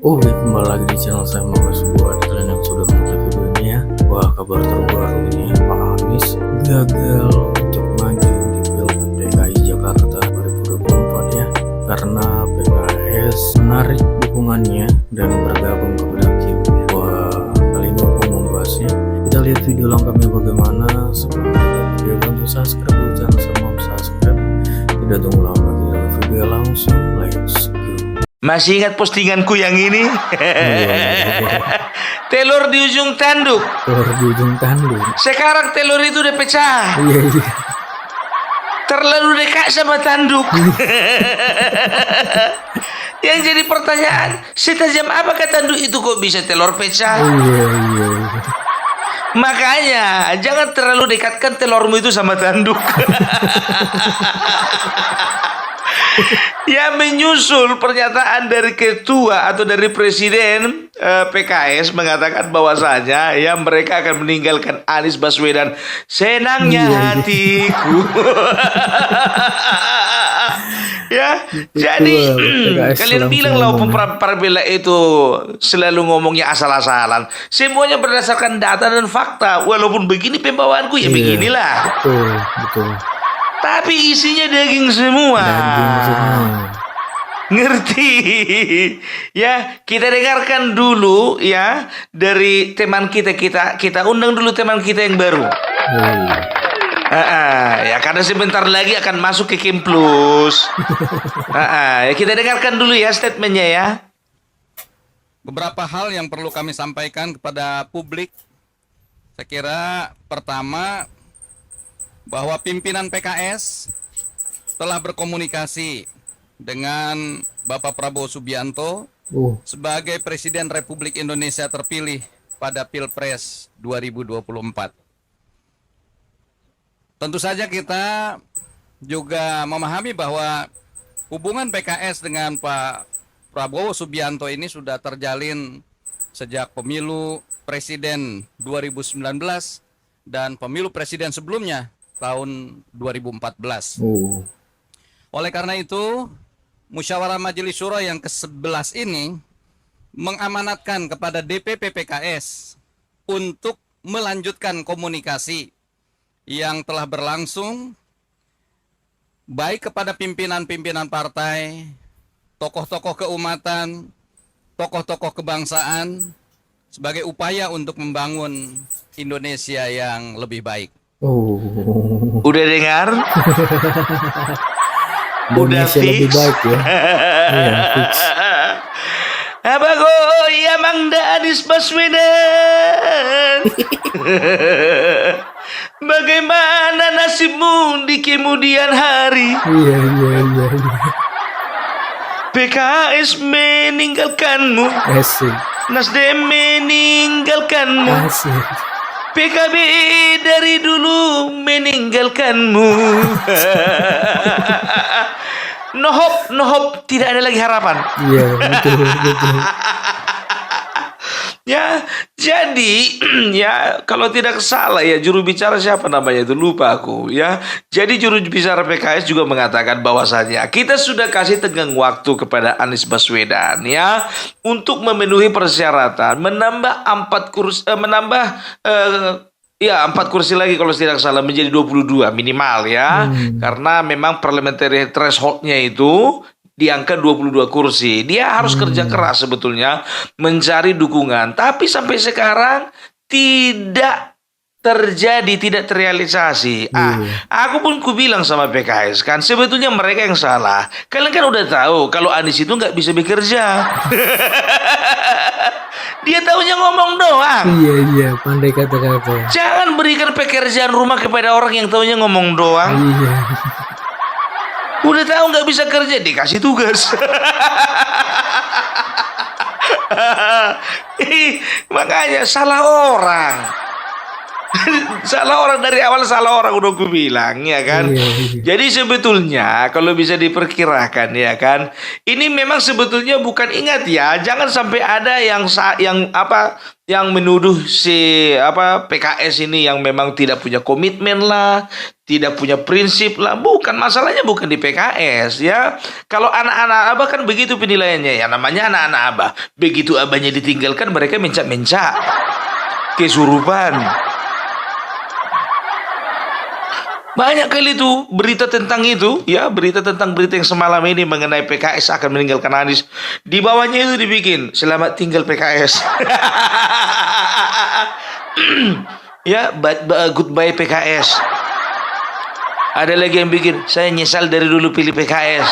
Oh ya, kembali lagi di channel saya Mas. Buat kalian yang sudah menonton video ini ya, wah, kabar terbaru ini ya, Pak Anies gagal untuk maju di Pilgub DKI Jakarta 2024 ya, karena PKS menarik dukungannya dan bergabung kepada Kim. Wah, kali ini aku membahasnya. Kita lihat video lengkapnya bagaimana. Sebelum kita video, bantu subscribe dulu channel saya, subscribe. Tidak tunggu lama, kita ke video langsung. Let's go. Masih ingat postinganku yang ini? Telur di ujung tanduk. Telur di ujung tanduk. Sekarang telur itu udah pecah. Iya, iya. Terlalu dekat sama tanduk. Yang jadi pertanyaan, setajam apakah tanduk itu kok bisa telur pecah? Iya, iya. Makanya jangan terlalu dekatkan telurmu itu sama tanduk. Ya, menyusul pernyataan dari ketua atau dari presiden PKS mengatakan bahwasanya ya mereka akan meninggalkan Anies Baswedan. Senangnya hatiku. Ya, jadi kalian bilang lah Pembela itu selalu ngomongnya asal-asalan. Semuanya berdasarkan data dan fakta. Walaupun begini pembawaanku ya beginilah. Betul, betul. Tapi isinya daging semua. Daging semua. Ngerti? Ya, kita dengarkan dulu ya dari teman kita undang dulu teman kita yang baru. Ya, karena sebentar lagi akan masuk ke Kim Plus. Ya, kita dengarkan dulu ya statementnya ya. Beberapa hal yang perlu kami sampaikan kepada publik. Saya kira pertama, bahwa pimpinan PKS telah berkomunikasi dengan Bapak Prabowo Subianto sebagai Presiden Republik Indonesia terpilih pada Pilpres 2024. Tentu saja kita juga memahami bahwa hubungan PKS dengan Pak Prabowo Subianto ini sudah terjalin sejak pemilu Presiden 2019 dan pemilu Presiden sebelumnya tahun 2014. Oleh karena itu, Musyawarah Majelis Syuro yang ke-11 ini mengamanatkan kepada DPP PKS untuk melanjutkan komunikasi yang telah berlangsung baik kepada pimpinan-pimpinan partai, tokoh-tokoh keumatan, tokoh-tokoh kebangsaan sebagai upaya untuk membangun Indonesia yang lebih baik. Udah dengar? Udah Indonesia lebih fix? baik ya. Iya, fix. Abago ya Mangda Anies Baswedan. Bagaimana nasibmu di kemudian hari? Iya, iya, iya, iya. PKS meninggalkanmu, Asik, Nasdem meninggalkanmu, asik. PKB dari dulu meninggalkanmu. No hope, tidak ada lagi harapan. Iya, betul, betul. Ya, jadi ya kalau tidak salah ya juru bicara siapa namanya itu lupa aku ya. Jadi juru bicara PKS juga mengatakan bahwasanya kita sudah kasih tenggang waktu kepada Anies Baswedan ya untuk memenuhi persyaratan menambah 4 kursi ya 4 kursi lagi kalau tidak salah menjadi 22 minimal ya. Karena memang parliamentary threshold-nya itu di angka 22 kursi. Dia harus kerja keras sebetulnya mencari dukungan. Tapi sampai sekarang tidak terjadi, tidak terrealisasi. Aku pun bilang sama PKS kan, sebetulnya mereka yang salah. Kalian kan udah tahu kalau Anies itu nggak bisa bekerja. Dia taunya ngomong doang. Iya, iya, pandai kata-kata. Jangan berikan pekerjaan rumah kepada orang yang taunya ngomong doang. Iya. Udah tahu nggak bisa kerja, dikasih tugas. Makanya salah orang. Salah orang dari awal, salah orang udah aku bilang ya kan. Iya, iya. Jadi sebetulnya kalau bisa diperkirakan ya kan, ini memang sebetulnya bukan, ingat ya, jangan sampai ada yang menuduh si PKS ini yang memang tidak punya komitmen lah, tidak punya prinsip lah. Bukan, masalahnya bukan di PKS ya. Kalau anak-anak Abah kan begitu penilaiannya ya, namanya anak-anak Abah. Begitu Abahnya ditinggalkan, mereka mencak-mencak, kesurupan. Banyak kali itu berita tentang itu, ya, berita yang semalam ini mengenai PKS akan meninggalkan Anies. Di bawahnya itu dibikin, selamat tinggal PKS. Ya, goodbye PKS. Ada lagi yang bikin, saya nyesal dari dulu pilih PKS.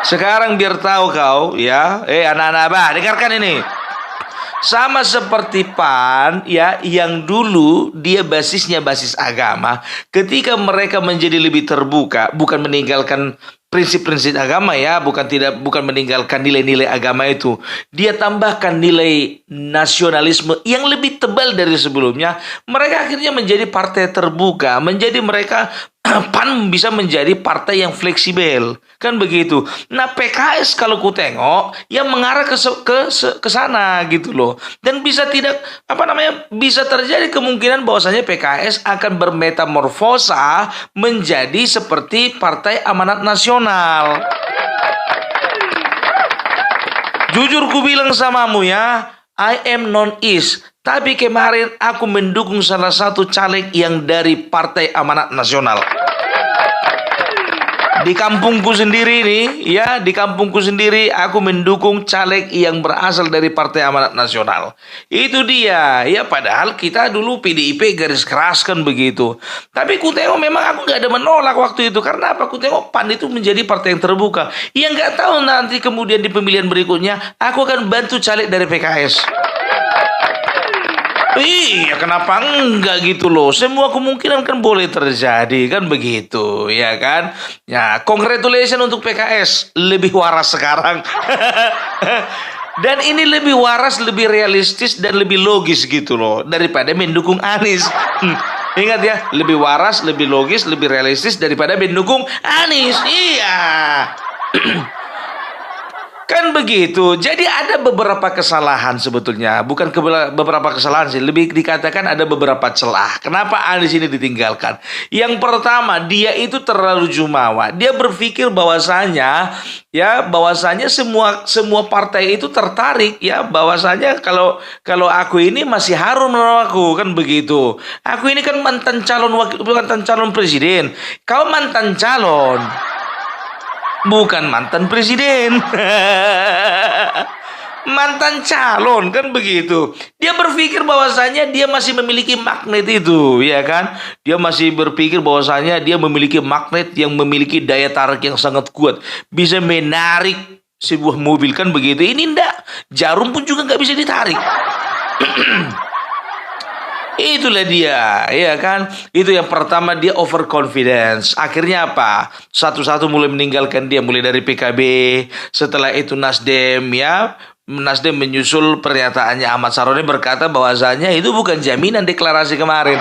Sekarang biar tahu kau, ya, anak-anak Abah, dengarkan ini. Sama seperti PAN ya, yang dulu dia basisnya basis agama, ketika mereka menjadi lebih terbuka, bukan meninggalkan prinsip-prinsip agama ya, bukan meninggalkan nilai-nilai agama itu, dia tambahkan nilai nasionalisme yang lebih tebal dari sebelumnya, mereka akhirnya menjadi partai terbuka, mereka PAN bisa menjadi partai yang fleksibel, kan begitu. Nah, PKS kalau ku tengok yang mengarah ke sana gitu loh. Dan bisa bisa terjadi kemungkinan bahwasanya PKS akan bermetamorfosa menjadi seperti Partai Amanat Nasional. Jujur ku bilang samamu ya, I am non-East. Tapi kemarin aku mendukung salah satu caleg yang dari Partai Amanat Nasional. Di kampungku sendiri nih, ya, di kampungku sendiri aku mendukung caleg yang berasal dari Partai Amanat Nasional. Itu dia, ya, padahal kita dulu PDIP garis keras kan begitu. Tapi ku tengok memang aku nggak ada menolak waktu itu. Karena apa? Ku tengok PAN itu menjadi partai yang terbuka. Yang nggak tahu nanti kemudian di pemilihan berikutnya, aku akan bantu caleg dari PKS. Iya, kenapa enggak gitu loh? Semua kemungkinan kan boleh terjadi, kan begitu, ya kan? Ya, congratulations untuk PKS, lebih waras sekarang. Dan ini lebih waras, lebih realistis, dan lebih logis gitu loh, daripada mendukung Anies. Ingat ya, lebih waras, lebih logis, lebih realistis daripada mendukung Anies. Iya. Kan begitu. Jadi ada beberapa kesalahan sebetulnya. Bukan beberapa kesalahan sih. Lebih dikatakan ada beberapa celah. Kenapa Anies ini ditinggalkan? Yang pertama, dia itu terlalu jumawa. Dia berpikir bahwasanya semua partai itu tertarik ya, bahwasanya kalau aku ini masih harum aku, kan begitu. Aku ini kan mantan calon presiden. Kau mantan calon, bukan mantan presiden. Mantan calon, kan begitu. Dia berpikir bahwasanya dia masih memiliki magnet itu, ya kan? Dia masih berpikir bahwasanya dia memiliki magnet yang memiliki daya tarik yang sangat kuat, bisa menarik sebuah mobil, kan begitu. Ini enggak, jarum pun juga nggak bisa ditarik. Itulah dia, ya kan? Itu yang pertama, dia overconfidence. Akhirnya apa? Satu-satu mulai meninggalkan dia, mulai dari PKB, setelah itu Nasdem, ya. Nasdem menyusul pernyataannya Ahmad Saroni berkata bahwasanya itu bukan jaminan deklarasi kemarin.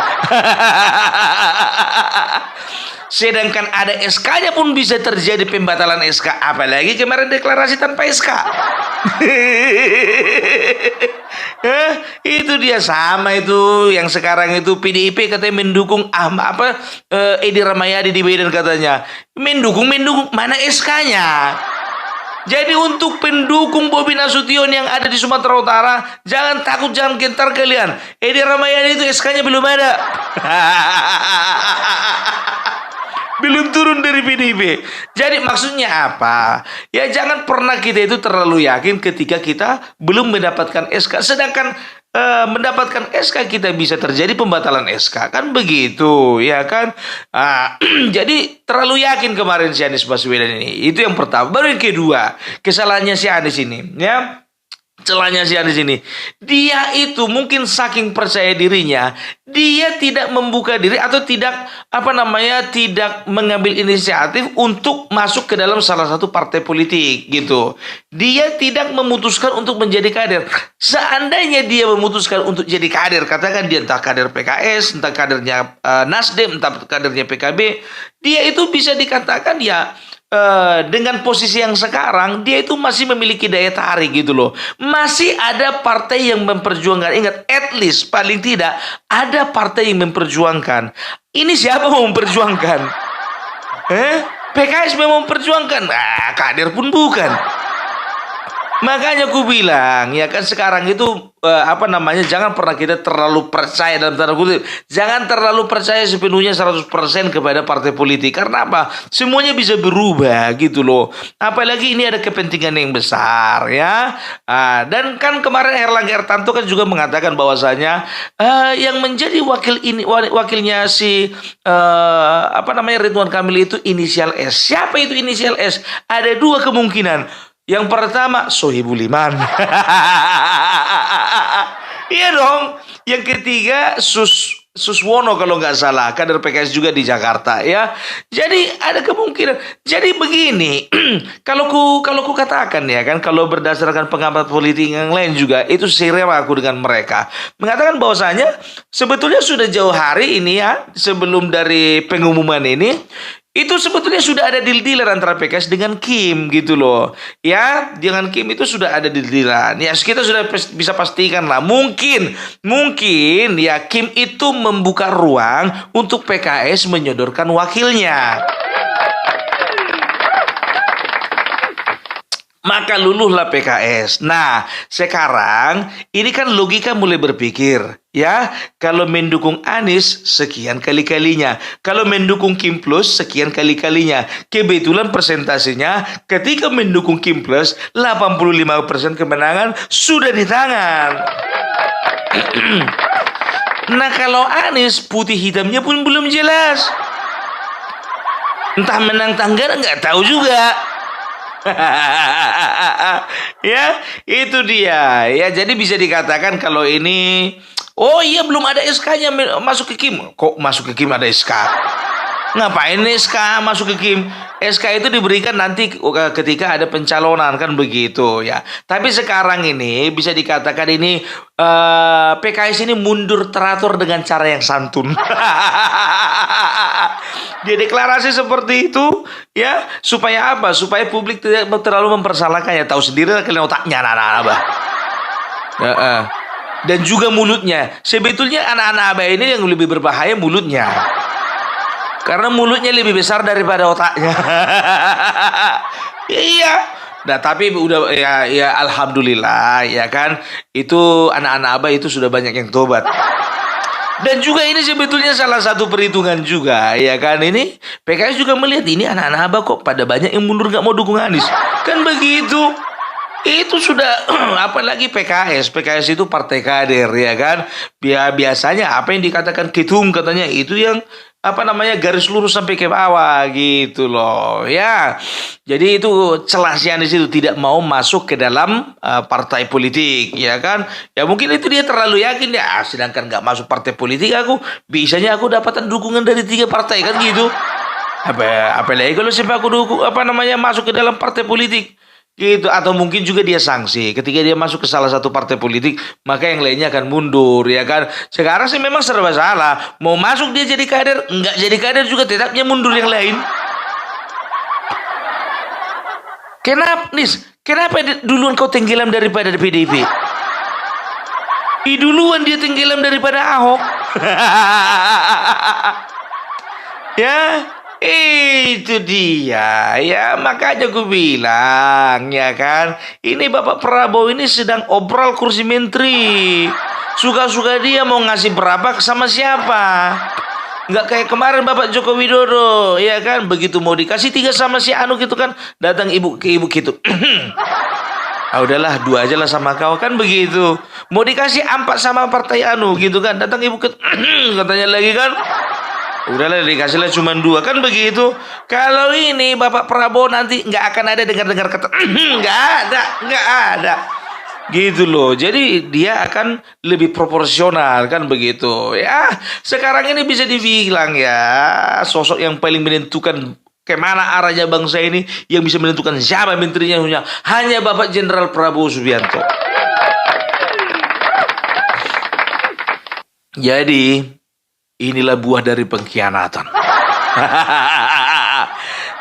Sedangkan ada SK-nya pun bisa terjadi pembatalan SK, apalagi kemarin deklarasi tanpa SK. Itu dia, sama itu yang sekarang itu PDIP katanya mendukung Edi Rahmayadi di Medan, katanya mendukung mana SK-nya. Jadi untuk pendukung Bobi Nasution yang ada di Sumatera Utara, jangan takut, jangan gentar kalian. Edi Rahmayadi itu SK-nya belum ada. Belum turun dari PDIP. Jadi maksudnya apa? Ya, jangan pernah kita itu terlalu yakin ketika kita belum mendapatkan SK. Sedangkan mendapatkan SK kita bisa terjadi pembatalan SK, kan begitu, ya kan? Jadi terlalu yakin kemarin si Anies Baswedan ini. Itu yang pertama. Baru yang kedua, kesalahannya si Anies ini, ya. celahnya si Anies ini. Dia itu mungkin saking percaya dirinya, dia tidak membuka diri atau tidak tidak mengambil inisiatif untuk masuk ke dalam salah satu partai politik gitu. Dia tidak memutuskan untuk menjadi kader. Seandainya dia memutuskan untuk jadi kader, katakan dia entah kader PKS, entah kadernya Nasdem, entah kadernya PKB, dia itu bisa dikatakan ya dengan posisi yang sekarang dia itu masih memiliki daya tarik gitu loh. Masih ada partai yang memperjuangkan. Ingat, at least paling tidak ada partai yang memperjuangkan. Ini siapa mau memperjuangkan? PKS memang memperjuangkan. Kader pun bukan. Makanya aku bilang, ya kan sekarang itu jangan pernah kita terlalu percaya dalam tanda kutip. Jangan terlalu percaya sepenuhnya 100% kepada partai politik. Karena apa? Semuanya bisa berubah gitu loh. Apalagi ini ada kepentingan yang besar ya. Dan kan kemarin Erlangga Hartarto kan juga mengatakan bahwasanya yang menjadi wakilnya si Ridwan Kamil itu inisial S. Siapa itu inisial S? Ada dua kemungkinan. Yang pertama Sohibul Iman. Iya dong. Yang ketiga Suswono kalau nggak salah, kader PKS juga di Jakarta ya. Jadi ada kemungkinan. Jadi begini, kalau ku katakan ya kan, kalau berdasarkan pengamat politik yang lain juga itu serem aku dengan mereka mengatakan bahwasanya sebetulnya sudah jauh hari ini ya, sebelum dari pengumuman ini. Itu sebetulnya sudah ada deal-dealan antara PKS dengan Kim gitu loh. Ya, dengan Kim itu sudah ada deal-dealan. Ya, kita sudah bisa pastikan lah. Mungkin ya Kim itu membuka ruang untuk PKS menyodorkan wakilnya. Maka luluhlah PKS. Nah, sekarang ini kan logika mulai berpikir. Ya, kalau mendukung Anies sekian kali-kalinya. Kalau mendukung Kim Plus sekian kali-kalinya. Kebetulan persentasenya ketika mendukung Kim Plus 85% kemenangan sudah di tangan. Nah, kalau Anies putih hitamnya pun belum jelas. Entah menang tanggal nggak tahu juga. Ya, itu dia. Ya, jadi bisa dikatakan kalau ini belum ada SK-nya masuk ke Kim. Kok masuk ke Kim ada SK? Ngapain SK masuk ke Kim? SK itu diberikan nanti ketika ada pencalonan kan begitu ya. Tapi sekarang ini bisa dikatakan ini PKS ini mundur teratur dengan cara yang santun. Dia deklarasi seperti itu ya supaya apa? Supaya publik tidak terlalu mempersalahkannya. Tahu sendiri lah kalian otaknya anak-anak Abah. Dan juga mulutnya. Sebetulnya anak-anak Abah ini yang lebih berbahaya mulutnya. Karena mulutnya lebih besar daripada otaknya. Iya. Nah, tapi udah ya alhamdulillah ya kan. Itu anak-anak Abah itu sudah banyak yang tobat. Dan juga ini sebetulnya salah satu perhitungan juga ya kan, ini PKS juga melihat ini anak-anak Abah kok pada banyak yang mundur nggak mau dukung Anies kan begitu. Itu sudah apalagi PKS itu partai kader ya kan. Biasanya apa yang dikatakan ketum katanya itu yang garis lurus sampai ke bawah gitu loh ya. Jadi itu celah si Anies itu tidak mau masuk ke dalam partai politik ya kan. Ya mungkin itu dia terlalu yakin ya, sedangkan nggak masuk partai politik bisanya aku dapatkan dukungan dari 3 partai kan gitu. Apalagi kalau sampai aku dukung masuk ke dalam partai politik gitu. Atau mungkin juga dia sanksi ketika dia masuk ke salah satu partai politik, maka yang lainnya akan mundur ya kan. Sekarang sih memang serba salah, mau masuk dia jadi kader, enggak jadi kader juga tetapnya mundur yang lain. Kenapa duluan kau tenggelam daripada PDIP? Duluan dia tenggelam daripada Ahok. Ya, itu dia ya, makanya gue bilang ya kan, ini Bapak Prabowo ini sedang obrol kursi menteri. Suka-suka dia mau ngasih berapa sama siapa. Nggak kayak kemarin Bapak Joko Widodo ya kan, begitu mau dikasih 3 sama si Anu gitu kan, datang ibu gitu. Udahlah 2 aja lah sama kau kan begitu. Mau dikasih 4 sama partai Anu gitu kan, datang ibu katanya lagi kan. Udahlah dikasihlah cuma 2 kan begitu. Kalau ini Bapak Prabowo nanti nggak akan ada dengar kata nggak ada. Gitu loh. Jadi dia akan lebih proporsional kan begitu. Ya, sekarang ini bisa dibilang ya sosok yang paling menentukan kemana arahnya bangsa ini, yang bisa menentukan siapa menterinya hanya Bapak Jenderal Prabowo Subianto. Jadi inilah buah dari pengkhianatan.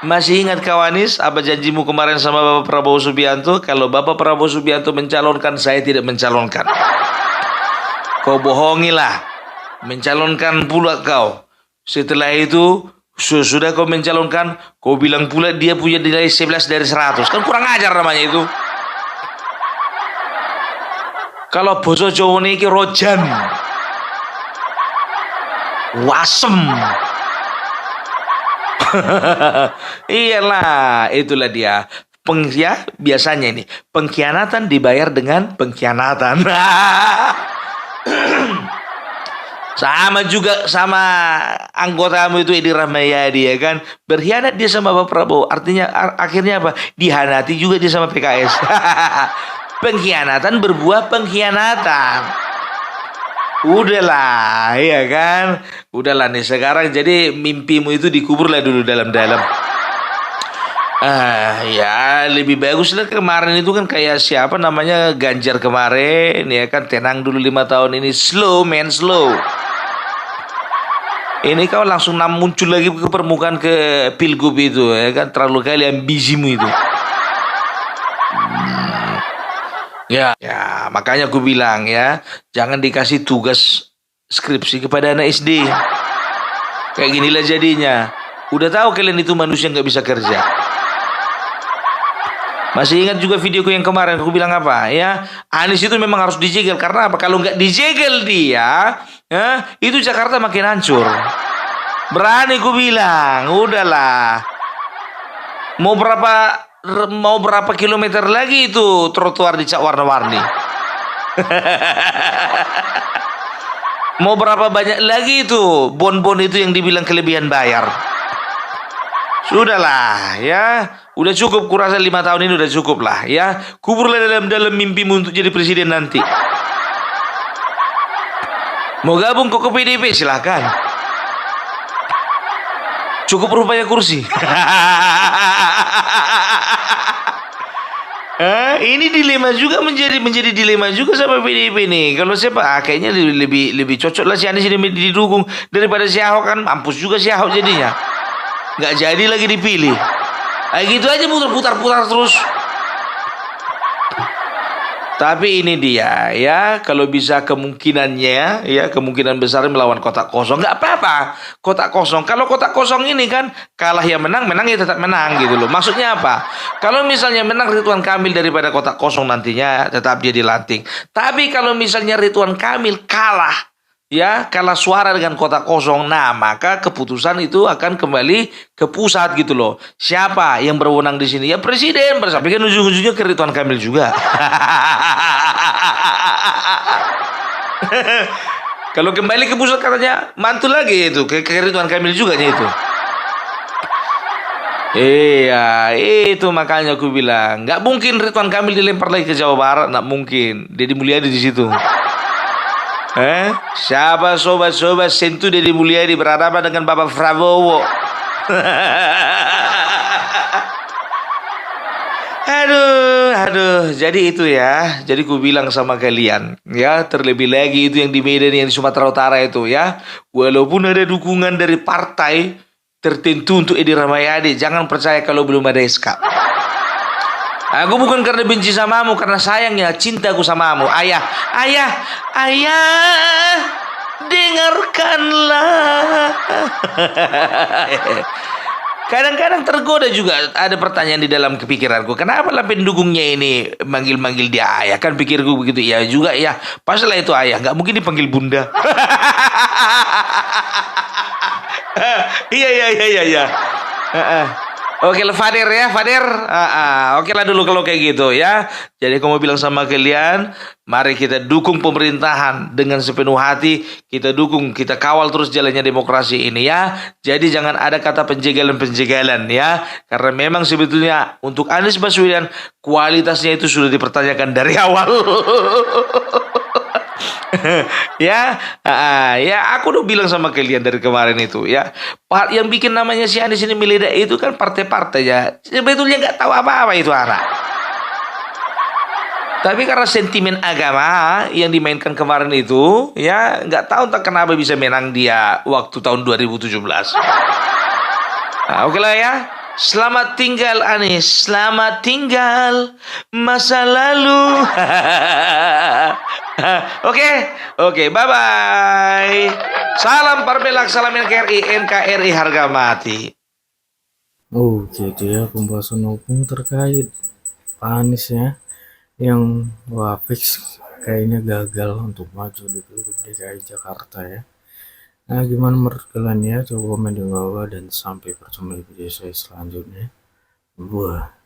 Masih ingat kawanis apa janjimu kemarin sama Bapak Prabowo Subianto? Kalau Bapak Prabowo Subianto mencalonkan, saya tidak mencalonkan. Kau bohongilah, mencalonkan pula kau. Setelah itu, sudah kau mencalonkan, kau bilang pula dia punya nilai 11 dari 100. Kan kurang ajar namanya itu. Kalau boso Jawa ini rojan. Wasem. Iyalah, itulah dia. Biasanya ini pengkhianatan dibayar dengan pengkhianatan. Sama juga sama anggotamu itu Edi Rahmayadi ya kan, berkhianat dia sama Bapak Prabowo. Artinya akhirnya apa? Dihanati juga dia sama PKS. Pengkhianatan berbuah pengkhianatan. Udahlah, ya kan? Udahlah nih sekarang, jadi mimpimu itu dikuburlah dulu dalam-dalam. Ya lebih bagus lah. Kemarin itu kan kayak siapa namanya Ganjar kemarin ya kan, tenang dulu 5 tahun ini, slow man, slow. Ini kau langsung muncul lagi ke permukaan ke pilgub itu ya kan, terlalu kali ambisimu itu. Ya, makanya aku bilang ya, jangan dikasih tugas skripsi kepada anak SD. Kayak ginilah jadinya. Udah tahu kalian itu manusia nggak bisa kerja. Masih ingat juga videoku yang kemarin, aku bilang apa? Ya, Anies itu memang harus dijegel. Karena apa? Kalau nggak dijegel dia, itu Jakarta makin hancur. Berani aku bilang, udahlah. Mau berapa kilometer lagi itu trotoar dicat warna-warni? Mau berapa banyak lagi itu bon-bon itu yang dibilang kelebihan bayar? Sudahlah ya, udah cukup, kurasa 5 tahun ini udah cukup lah ya. Kuburlah dalam mimpimu untuk jadi presiden nanti. Mau gabung kok ke PDIP silahkan. Cukup rupanya kursi. Ini dilema juga, menjadi dilema juga sama PDIP nih. Kalau siapa? Kayaknya lebih cocok lah si Anies ini didukung daripada si Ahok, kan mampus juga si Ahok jadinya. Nggak jadi lagi dipilih. Gitu aja putar-putar terus. Tapi ini dia ya, kalau bisa kemungkinannya ya, kemungkinan besar melawan kotak kosong, nggak apa-apa kotak kosong. Kalau kotak kosong ini kan kalah ya menang ya tetap menang gitu loh. Maksudnya apa? Kalau misalnya menang Ridwan Kamil daripada kotak kosong, nantinya tetap dia dilantik. Tapi kalau misalnya Ridwan Kamil kalah suara dengan kotak kosong, nah maka keputusan itu akan kembali ke pusat gitu loh. Siapa yang berwenang di sini? Ya presiden, tapi kan ujung-ujungnya ke Ridwan Kamil juga. Kalau kembali ke pusat katanya mantul lagi itu ke Ridwan Kamil juga itu. Iya, itu makanya aku bilang nggak mungkin Ridwan Kamil dilempar lagi ke Jawa Barat, nggak mungkin. Deddy Mulyadi di situ. Siapa sobat-sobat sentuh Deddy Mulyadi berhadapan dengan Bapak Prabowo? Aduh, jadi itu ya. Jadi ku bilang sama kalian ya, terlebih lagi itu yang di Medan, yang di Sumatera Utara itu ya. Walaupun ada dukungan dari partai tertentu untuk Edi Rahmayadi, jangan percaya kalau belum ada SK. Aku bukan karena benci samamu, karena sayang ya, cintaku samamu. Ayah, dengarkanlah. Kadang-kadang tergoda juga, ada pertanyaan di dalam kepikiranku. Kenapa lah pendukungnya ini manggil-manggil dia ayah? Kan pikirku begitu. Ya juga ya, paslah itu ayah. Nggak mungkin dipanggil bunda. Iya. Oke lah Fadir ya, Fadir. Oke lah dulu kalau kayak gitu ya. Jadi aku mau bilang sama kalian, mari kita dukung pemerintahan dengan sepenuh hati. Kita dukung, kita kawal terus jalannya demokrasi ini ya. Jadi jangan ada kata penjagalan-penjagalan ya. Karena memang sebetulnya untuk Anies Baswedan kualitasnya itu sudah dipertanyakan dari awal. Ya, ya aku udah bilang sama kalian dari kemarin itu ya. Yang bikin namanya si Anies ini meledak itu kan partai-partai ya. Sebetulnya nggak tahu apa-apa itu anak. Tapi karena sentimen agama yang dimainkan kemarin itu, ya nggak tahu entah kenapa bisa menang dia waktu tahun 2017. Nah, oke lah ya. Selamat tinggal Anies, selamat tinggal masa lalu. Oke, oke, bye bye. Salam Parpelak, salam NKRI harga mati. Oh gitu ya pembahasan hukum terkait Pak Anies ya, yang wah fix kayaknya gagal untuk maju di Pilgub DKI Jakarta ya. Nah gimana menurut kalian ya? Coba komen di bawah dan sampai bertemu di video saya selanjutnya. Wah.